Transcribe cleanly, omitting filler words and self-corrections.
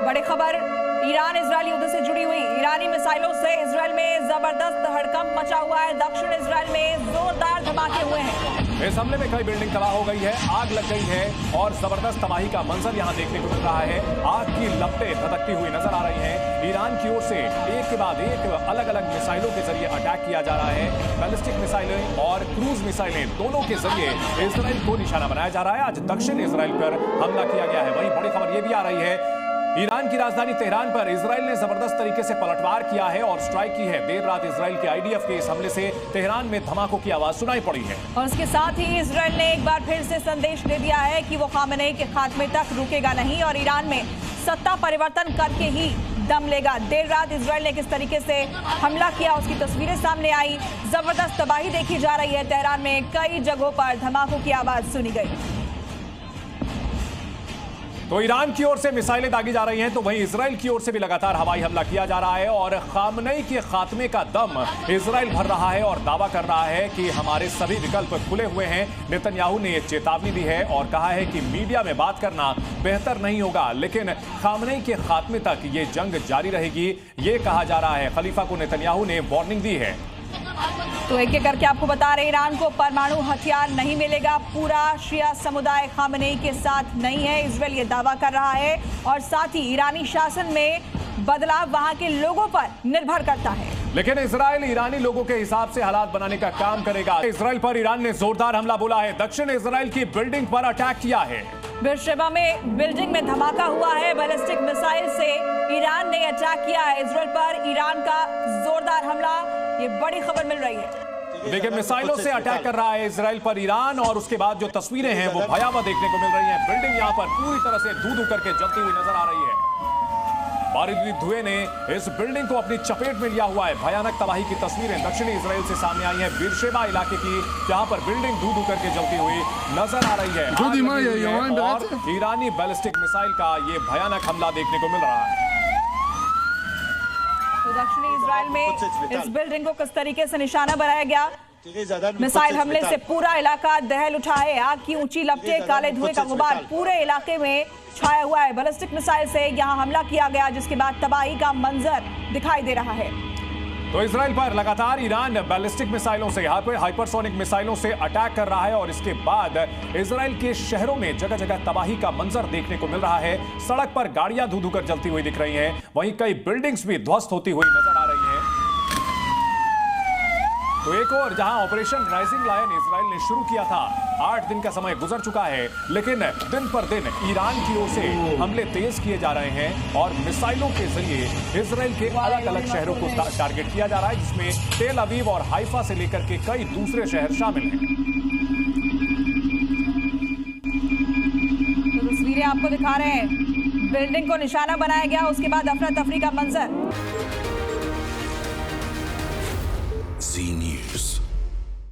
बड़ी खबर Iran Israel युद्ध से जुड़ी हुई। ईरानी मिसाइलों से इजरायल में जबरदस्त हड़कंप मचा हुआ है। दक्षिण इजरायल में जोरदार धमाके हुए हैं। इस हमले में कई बिल्डिंग तबाह हो गई है, आग लग गई है और जबरदस्त तबाही का मंजर यहां देखने को मिल रहा है। आग की लपटें धधकती हुई नजर आ रही हैं। ईरान की ओर से एक के बाद एक अलग अलग मिसाइलों के जरिए अटैक किया जा रहा है। बैलिस्टिक मिसाइलें और क्रूज मिसाइलें दोनों के जरिए इजरायल को निशाना बनाया जा रहा है। आज दक्षिण इजरायल पर हमला किया गया है। वहीं बड़ी खबर यह भी आ रही है, ईरान की राजधानी तेहरान पर इजरायल ने जबरदस्त तरीके से पलटवार किया है और स्ट्राइक की है। देर रात इजरायल के आईडीएफ के इस हमले से तेहरान में धमाकों की आवाज सुनाई पड़ी है। और इसके साथ ही इजरायल ने एक बार फिर से संदेश दे दिया है कि वो खामेनेई के खात्मे तक रुकेगा नहीं और ईरान में सत्ता परिवर्तन करके ही दम लेगा। देर रात इजरायल ने किस तरीके से हमला किया उसकी तस्वीरें सामने आई। जबरदस्त तबाही देखी जा रही है। तेहरान में कई जगहों पर धमाकों की आवाज सुनी गई। तो ईरान की ओर से मिसाइलें दागी जा रही हैं, तो वहीं इजरायल की ओर से भी लगातार हवाई हमला किया जा रहा है और खामेनेई के खात्मे का दम इजरायल भर रहा है और दावा कर रहा है कि हमारे सभी विकल्प खुले हुए हैं। नेतन्याहू ने यह चेतावनी दी है और कहा है कि मीडिया में बात करना बेहतर नहीं होगा, लेकिन खामेनेई के खात्मे तक ये जंग जारी रहेगी, ये कहा जा रहा है। खलीफा को नेतन्याहू ने वार्निंग दी है। तो एक एक करके आपको बता रहे, ईरान को परमाणु हथियार नहीं मिलेगा। पूरा शिया समुदाय खामेनेई के साथ नहीं है, इजरायल ये दावा कर रहा है। और साथ ही ईरानी शासन में बदलाव वहां के लोगों पर निर्भर करता है। लेकिन इजरायल ईरानी लोगों के हिसाब से हालात बनाने का काम करेगा। इजरायल पर ईरान ने जोरदार हमला बोला है। दक्षिण इजरायल की बिल्डिंग पर अटैक किया है। बेरशेबा में बिल्डिंग में धमाका हुआ है। बैलिस्टिक मिसाइल से ईरान ने अटैक किया है इजरायल पर। ईरान का जोरदार हमला, ये बड़ी खबर मिल रही है। देखिए, मिसाइलों से अटैक कर रहा है इजरायल पर ईरान और उसके बाद जो तस्वीरें हैं वो भयावह देखने को मिल रही हैं। बिल्डिंग यहां पर पूरी तरह से धू धू करके जलती हुई नजर आ रही है। बारूदी धुएं ने इस बिल्डिंग को अपनी चपेट में लिया हुआ है। भयानक तबाही की तस्वीरें दक्षिणी इजरायल से सामने आई हैं, बेरशेबा इलाके की, जहां पर बिल्डिंग धू धू करके जलती हुई नजर आ रही है। और ईरानी बैलिस्टिक मिसाइल का ये भयानक हमला देखने को मिल रहा है। तो दक्षिणी इजरायल में इस बिल्डिंग को किस तरीके से निशाना बनाया गया। मिसाइल हमले से पूरा इलाका दहल उठा है। आग की ऊंची लपटें, काले धुएं का गुबार पूरे इलाके में छाया हुआ है। बैलिस्टिक मिसाइल से यहां हमला किया गया, जिसके बाद तबाही का मंजर दिखाई दे रहा है। तो इजरायल पर लगातार ईरान बैलिस्टिक मिसाइलों से, हाइपरसोनिक मिसाइलों से अटैक कर रहा है और इसके बाद इजरायल के शहरों में जगह जगह तबाही का मंजर देखने को मिल रहा है। सड़क पर गाड़ियां धू धू कर जलती हुई दिख रही हैं, वहीं कई बिल्डिंग्स भी ध्वस्त होती हुई नजर आ रही हैं। तो एक और जहां ऑपरेशन राइजिंग लायन इजरायल ने शुरू किया था, 8 दिन का समय गुजर चुका है, लेकिन दिन पर दिन ईरान की ओर से हमले तेज किए जा रहे हैं और मिसाइलों के जरिए इजरायल के अलग अलग शहरों को टारगेट किया जा रहा है, जिसमें तेल अवीव और हाइफा से लेकर के कई दूसरे शहर शामिल हैं। तो तस्वीरें आपको दिखा रहे हैं, बिल्डिंग को निशाना बनाया गया, उसके बाद अफरा तफरी का मंजर। Z News.